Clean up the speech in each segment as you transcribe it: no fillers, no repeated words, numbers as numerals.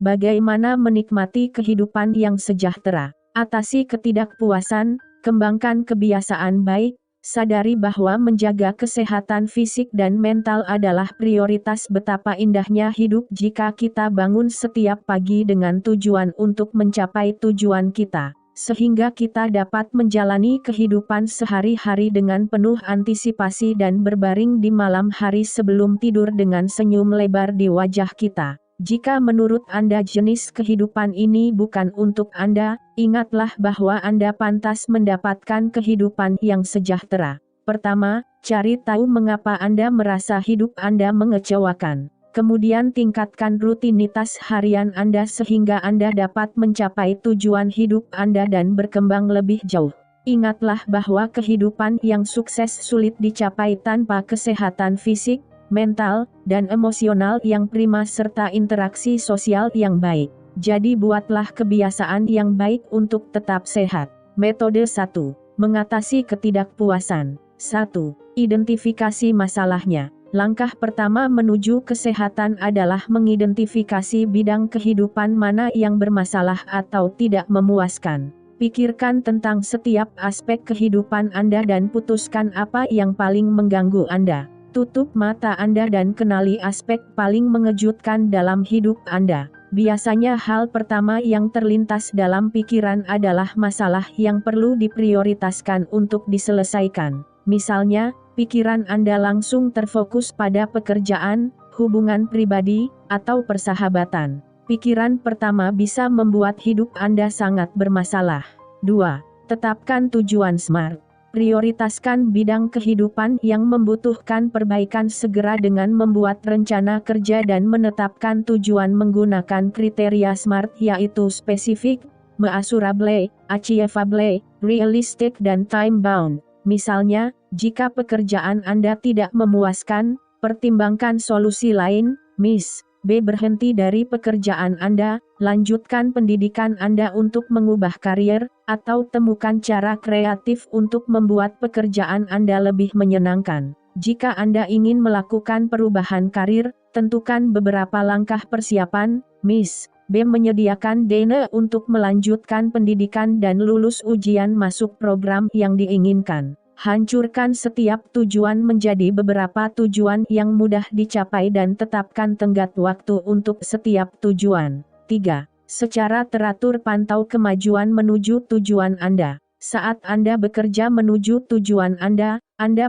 Bagaimana menikmati kehidupan yang sejahtera? Atasi ketidakpuasan, kembangkan kebiasaan baik, sadari bahwa menjaga kesehatan fisik dan mental adalah prioritas. Betapa indahnya hidup jika kita bangun setiap pagi dengan tujuan untuk mencapai tujuan kita, sehingga kita dapat menjalani kehidupan sehari-hari dengan penuh antisipasi dan berbaring di malam hari sebelum tidur dengan senyum lebar di wajah kita. Jika menurut Anda jenis kehidupan ini bukan untuk Anda, ingatlah bahwa Anda pantas mendapatkan kehidupan yang sejahtera. Pertama, cari tahu mengapa Anda merasa hidup Anda mengecewakan. Kemudian tingkatkan rutinitas harian Anda sehingga Anda dapat mencapai tujuan hidup Anda dan berkembang lebih jauh. Ingatlah bahwa kehidupan yang sukses sulit dicapai tanpa kesehatan fisik, mental, dan emosional yang prima serta interaksi sosial yang baik. Jadi buatlah kebiasaan yang baik untuk tetap sehat. Metode 1. Mengatasi ketidakpuasan. 1. Identifikasi masalahnya. Langkah pertama menuju kesehatan adalah mengidentifikasi bidang kehidupan mana yang bermasalah atau tidak memuaskan. Pikirkan tentang setiap aspek kehidupan Anda dan putuskan apa yang paling mengganggu Anda. Tutup mata Anda dan kenali aspek paling mengejutkan dalam hidup Anda. Biasanya hal pertama yang terlintas dalam pikiran adalah masalah yang perlu diprioritaskan untuk diselesaikan. Misalnya, pikiran Anda langsung terfokus pada pekerjaan, hubungan pribadi, atau persahabatan. Pikiran pertama bisa membuat hidup Anda sangat bermasalah. 2. Tetapkan tujuan SMART. Prioritaskan bidang kehidupan yang membutuhkan perbaikan segera dengan membuat rencana kerja dan menetapkan tujuan menggunakan kriteria SMART, yaitu spesifik, measurable, achievable, realistic dan time-bound. Misalnya, jika pekerjaan Anda tidak memuaskan, pertimbangkan solusi lain, Miss. B. Berhenti dari pekerjaan Anda, lanjutkan pendidikan Anda untuk mengubah karier, atau temukan cara kreatif untuk membuat pekerjaan Anda lebih menyenangkan. Jika Anda ingin melakukan perubahan karir, tentukan beberapa langkah persiapan, Miss. B. Menyediakan dana untuk melanjutkan pendidikan dan lulus ujian masuk program yang diinginkan. Hancurkan setiap tujuan menjadi beberapa tujuan yang mudah dicapai dan tetapkan tenggat waktu untuk setiap tujuan. 3. Secara teratur pantau kemajuan menuju tujuan Anda. Saat Anda bekerja menuju tujuan Anda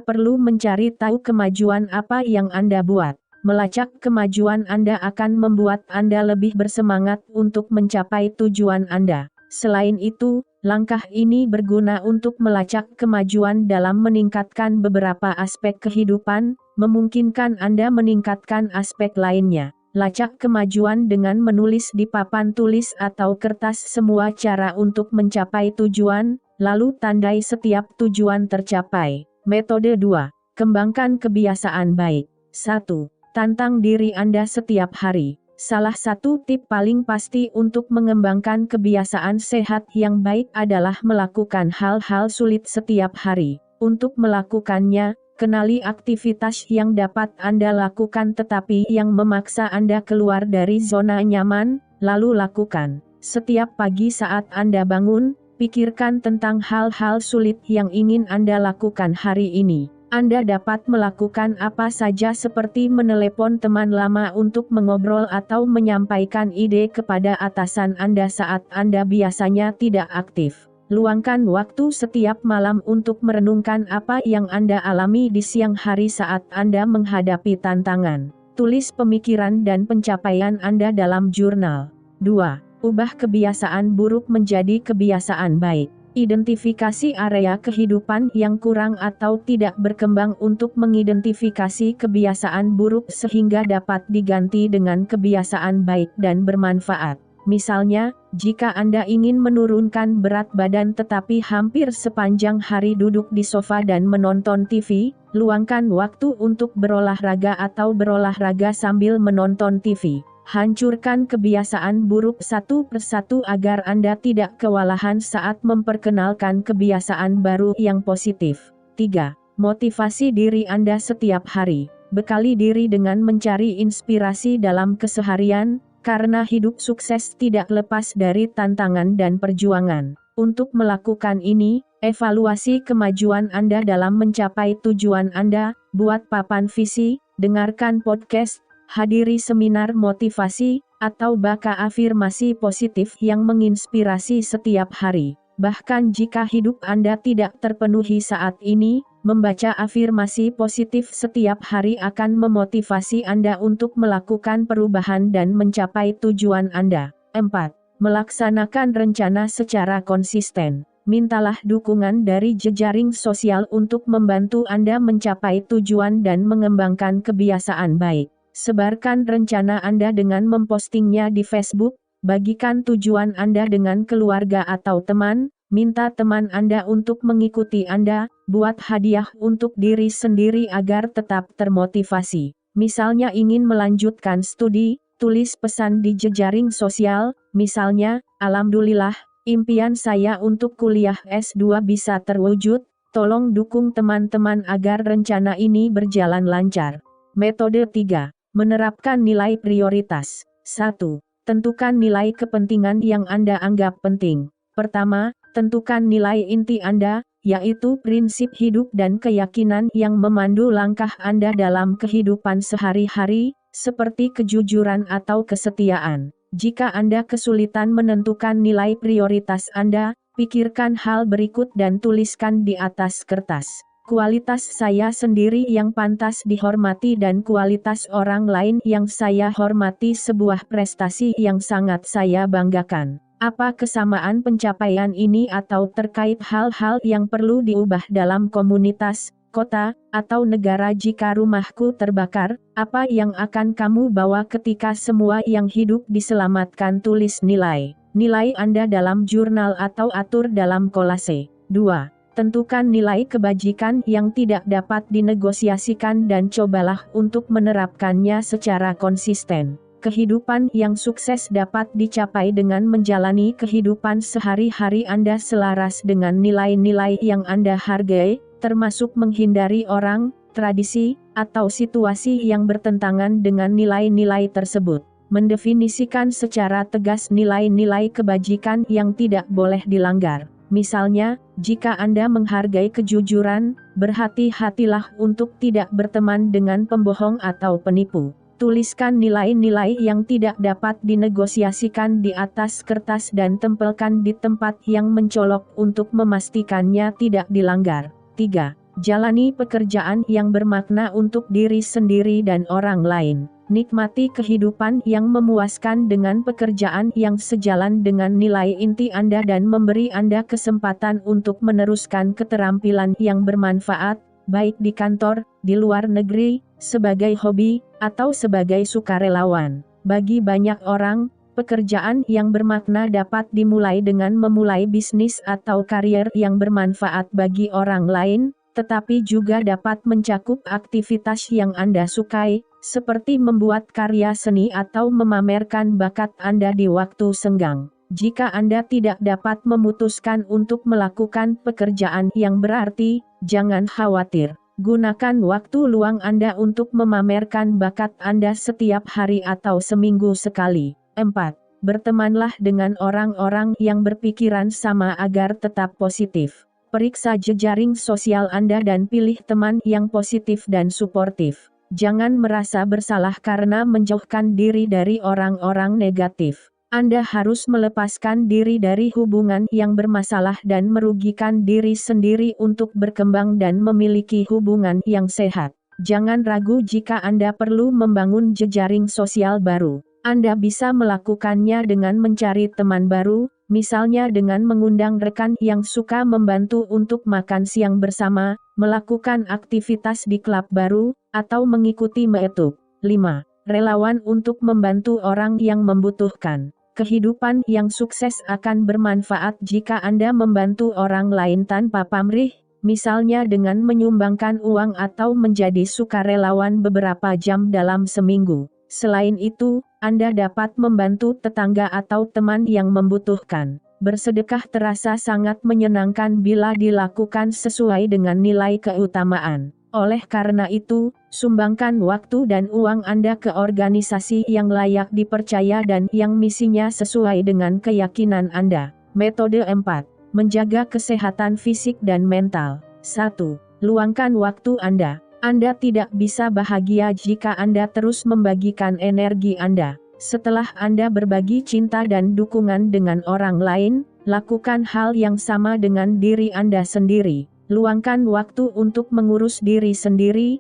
perlu mencari tahu kemajuan apa yang Anda buat. Melacak kemajuan Anda akan membuat Anda lebih bersemangat untuk mencapai tujuan Anda. Selain itu, langkah ini berguna untuk melacak kemajuan dalam meningkatkan beberapa aspek kehidupan, memungkinkan Anda meningkatkan aspek lainnya. Lacak kemajuan dengan menulis di papan tulis atau kertas semua cara untuk mencapai tujuan, lalu tandai setiap tujuan tercapai. Metode 2. Kembangkan kebiasaan baik. 1. Tantang diri Anda setiap hari. Salah satu tip paling pasti untuk mengembangkan kebiasaan sehat yang baik adalah melakukan hal-hal sulit setiap hari. Untuk melakukannya, kenali aktivitas yang dapat Anda lakukan tetapi yang memaksa Anda keluar dari zona nyaman, lalu lakukan. Setiap pagi saat Anda bangun, pikirkan tentang hal-hal sulit yang ingin Anda lakukan hari ini. Anda dapat melakukan apa saja seperti menelepon teman lama untuk mengobrol atau menyampaikan ide kepada atasan Anda saat Anda biasanya tidak aktif. Luangkan waktu setiap malam untuk merenungkan apa yang Anda alami di siang hari saat Anda menghadapi tantangan. Tulis pemikiran dan pencapaian Anda dalam jurnal. 2. Ubah kebiasaan buruk menjadi kebiasaan baik. Identifikasi area kehidupan yang kurang atau tidak berkembang untuk mengidentifikasi kebiasaan buruk sehingga dapat diganti dengan kebiasaan baik dan bermanfaat. Misalnya, jika Anda ingin menurunkan berat badan tetapi hampir sepanjang hari duduk di sofa dan menonton TV, luangkan waktu untuk berolahraga atau berolahraga sambil menonton TV. Hancurkan kebiasaan buruk satu persatu agar Anda tidak kewalahan saat memperkenalkan kebiasaan baru yang positif. 3. Motivasi diri Anda setiap hari. Bekali diri dengan mencari inspirasi dalam keseharian, Karena hidup sukses tidak lepas dari tantangan dan perjuangan. Untuk melakukan ini, evaluasi kemajuan Anda dalam mencapai tujuan Anda, buat papan visi, dengarkan podcast, hadiri seminar motivasi, atau baca afirmasi positif yang menginspirasi setiap hari. Bahkan jika hidup Anda tidak terpenuhi saat ini, membaca afirmasi positif setiap hari akan memotivasi Anda untuk melakukan perubahan dan mencapai tujuan Anda. 4. Melaksanakan rencana secara konsisten. Mintalah dukungan dari jejaring sosial untuk membantu Anda mencapai tujuan dan mengembangkan kebiasaan baik. Sebarkan rencana Anda dengan mempostingnya di Facebook, bagikan tujuan Anda dengan keluarga atau teman, minta teman Anda untuk mengikuti Anda, buat hadiah untuk diri sendiri agar tetap termotivasi. Misalnya ingin melanjutkan studi, tulis pesan di jejaring sosial, misalnya, "Alhamdulillah, impian saya untuk kuliah S2 bisa terwujud, tolong dukung teman-teman agar rencana ini berjalan lancar." Metode 3. Menerapkan nilai prioritas. 1. Tentukan nilai kepentingan yang Anda anggap penting. Pertama, tentukan nilai inti Anda, yaitu prinsip hidup dan keyakinan yang memandu langkah Anda dalam kehidupan sehari-hari, seperti kejujuran atau kesetiaan. Jika Anda kesulitan menentukan nilai prioritas Anda, pikirkan hal berikut dan tuliskan di atas kertas. Kualitas saya sendiri yang pantas dihormati dan kualitas orang lain yang saya hormati, sebuah prestasi yang sangat saya banggakan. Apa kesamaan pencapaian ini atau terkait hal-hal yang perlu diubah dalam komunitas, kota, atau negara? Jika rumahku terbakar, apa yang akan kamu bawa ketika semua yang hidup diselamatkan? Tulis nilai Anda dalam jurnal atau atur dalam kolase. 2. Tentukan nilai kebajikan yang tidak dapat dinegosiasikan dan cobalah untuk menerapkannya secara konsisten. Kehidupan yang sukses dapat dicapai dengan menjalani kehidupan sehari-hari Anda selaras dengan nilai-nilai yang Anda hargai, termasuk menghindari orang, tradisi, atau situasi yang bertentangan dengan nilai-nilai tersebut. Mendefinisikan secara tegas nilai-nilai kebajikan yang tidak boleh dilanggar. Misalnya, jika Anda menghargai kejujuran, berhati-hatilah untuk tidak berteman dengan pembohong atau penipu. Tuliskan nilai-nilai yang tidak dapat dinegosiasikan di atas kertas dan tempelkan di tempat yang mencolok untuk memastikannya tidak dilanggar. 3. Jalani pekerjaan yang bermakna untuk diri sendiri dan orang lain. Nikmati kehidupan yang memuaskan dengan pekerjaan yang sejalan dengan nilai inti Anda dan memberi Anda kesempatan untuk meneruskan keterampilan yang bermanfaat, baik di kantor, di luar negeri, sebagai hobi, atau sebagai sukarelawan. Bagi banyak orang, pekerjaan yang bermakna dapat dimulai dengan memulai bisnis atau karier yang bermanfaat bagi orang lain, tetapi juga dapat mencakup aktivitas yang Anda sukai, seperti membuat karya seni atau memamerkan bakat Anda di waktu senggang. Jika Anda tidak dapat memutuskan untuk melakukan pekerjaan yang berarti, jangan khawatir. Gunakan waktu luang Anda untuk memamerkan bakat Anda setiap hari atau seminggu sekali. 4. Bertemanlah dengan orang-orang yang berpikiran sama agar tetap positif. Periksa jejaring sosial Anda dan pilih teman yang positif dan suportif. Jangan merasa bersalah karena menjauhkan diri dari orang-orang negatif. Anda harus melepaskan diri dari hubungan yang bermasalah dan merugikan diri sendiri untuk berkembang dan memiliki hubungan yang sehat. Jangan ragu jika Anda perlu membangun jejaring sosial baru. Anda bisa melakukannya dengan mencari teman baru, misalnya dengan mengundang rekan yang suka membantu untuk makan siang bersama, melakukan aktivitas di klub baru, atau mengikuti meetup. 5. Relawan untuk membantu orang yang membutuhkan. Kehidupan yang sukses akan bermanfaat jika Anda membantu orang lain tanpa pamrih, misalnya dengan menyumbangkan uang atau menjadi sukarelawan beberapa jam dalam seminggu. Selain itu, Anda dapat membantu tetangga atau teman yang membutuhkan. Bersedekah terasa sangat menyenangkan bila dilakukan sesuai dengan nilai keutamaan. Oleh karena itu, sumbangkan waktu dan uang Anda ke organisasi yang layak dipercaya dan yang misinya sesuai dengan keyakinan Anda. Metode 4. Menjaga kesehatan fisik dan mental. 1. Luangkan waktu Anda. Anda tidak bisa bahagia jika Anda terus membagikan energi Anda. Setelah Anda berbagi cinta dan dukungan dengan orang lain, lakukan hal yang sama dengan diri Anda sendiri. Luangkan waktu untuk mengurus diri sendiri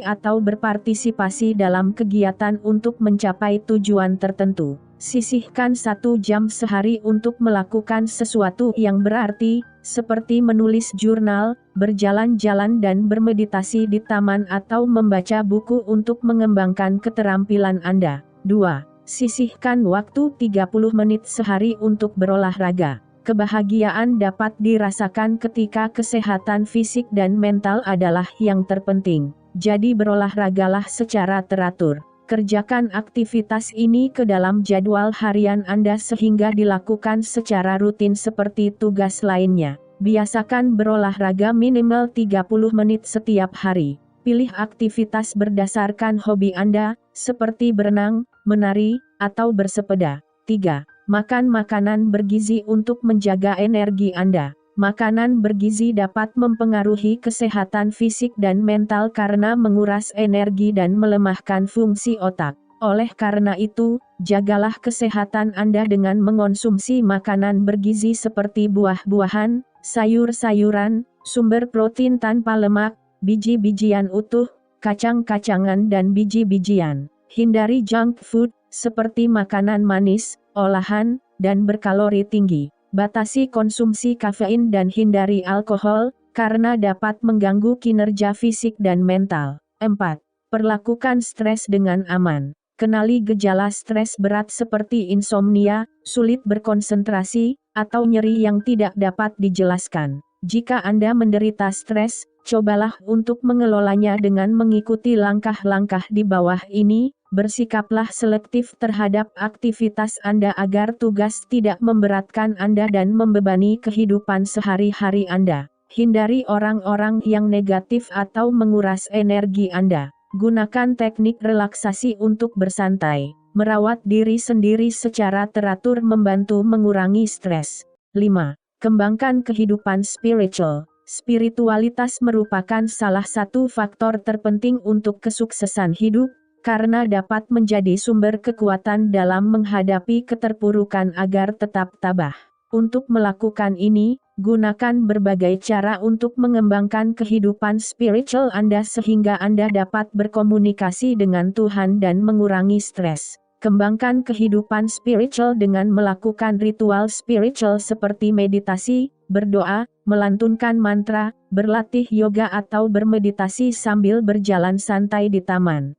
atau berpartisipasi dalam kegiatan untuk mencapai tujuan tertentu. Sisihkan 1 jam sehari untuk melakukan sesuatu yang berarti, seperti menulis jurnal, berjalan-jalan dan bermeditasi di taman atau membaca buku untuk mengembangkan keterampilan Anda. 2. Sisihkan waktu 30 menit sehari untuk berolahraga. Kebahagiaan dapat dirasakan ketika kesehatan fisik dan mental adalah yang terpenting. Jadi berolahragalah secara teratur. Kerjakan aktivitas ini ke dalam jadwal harian Anda sehingga dilakukan secara rutin seperti tugas lainnya. Biasakan berolahraga minimal 30 menit setiap hari. Pilih aktivitas berdasarkan hobi Anda, seperti berenang, menari, atau bersepeda. 3. Makan makanan bergizi untuk menjaga energi Anda. Makanan bergizi dapat mempengaruhi kesehatan fisik dan mental karena menguras energi dan melemahkan fungsi otak. Oleh karena itu, jagalah kesehatan Anda dengan mengonsumsi makanan bergizi seperti buah-buahan, sayur-sayuran, sumber protein tanpa lemak, biji-bijian utuh, kacang-kacangan dan biji-bijian. Hindari junk food, seperti makanan manis, olahan, dan berkalori tinggi. Batasi konsumsi kafein dan hindari alkohol, karena dapat mengganggu kinerja fisik dan mental. 4. Perlakukan stres dengan aman. Kenali gejala stres berat seperti insomnia, sulit berkonsentrasi, atau nyeri yang tidak dapat dijelaskan. Jika Anda menderita stres, cobalah untuk mengelolanya dengan mengikuti langkah-langkah di bawah ini. Bersikaplah selektif terhadap aktivitas Anda agar tugas tidak memberatkan Anda dan membebani kehidupan sehari-hari Anda. Hindari orang-orang yang negatif atau menguras energi Anda. Gunakan teknik relaksasi untuk bersantai. Merawat diri sendiri secara teratur membantu mengurangi stres. 5. Kembangkan kehidupan spiritual. Spiritualitas merupakan salah satu faktor terpenting untuk kesuksesan hidup, karena dapat menjadi sumber kekuatan dalam menghadapi keterpurukan agar tetap tabah. Untuk melakukan ini, gunakan berbagai cara untuk mengembangkan kehidupan spiritual Anda sehingga Anda dapat berkomunikasi dengan Tuhan dan mengurangi stres. Kembangkan kehidupan spiritual dengan melakukan ritual spiritual seperti meditasi, berdoa, melantunkan mantra, berlatih yoga atau bermeditasi sambil berjalan santai di taman.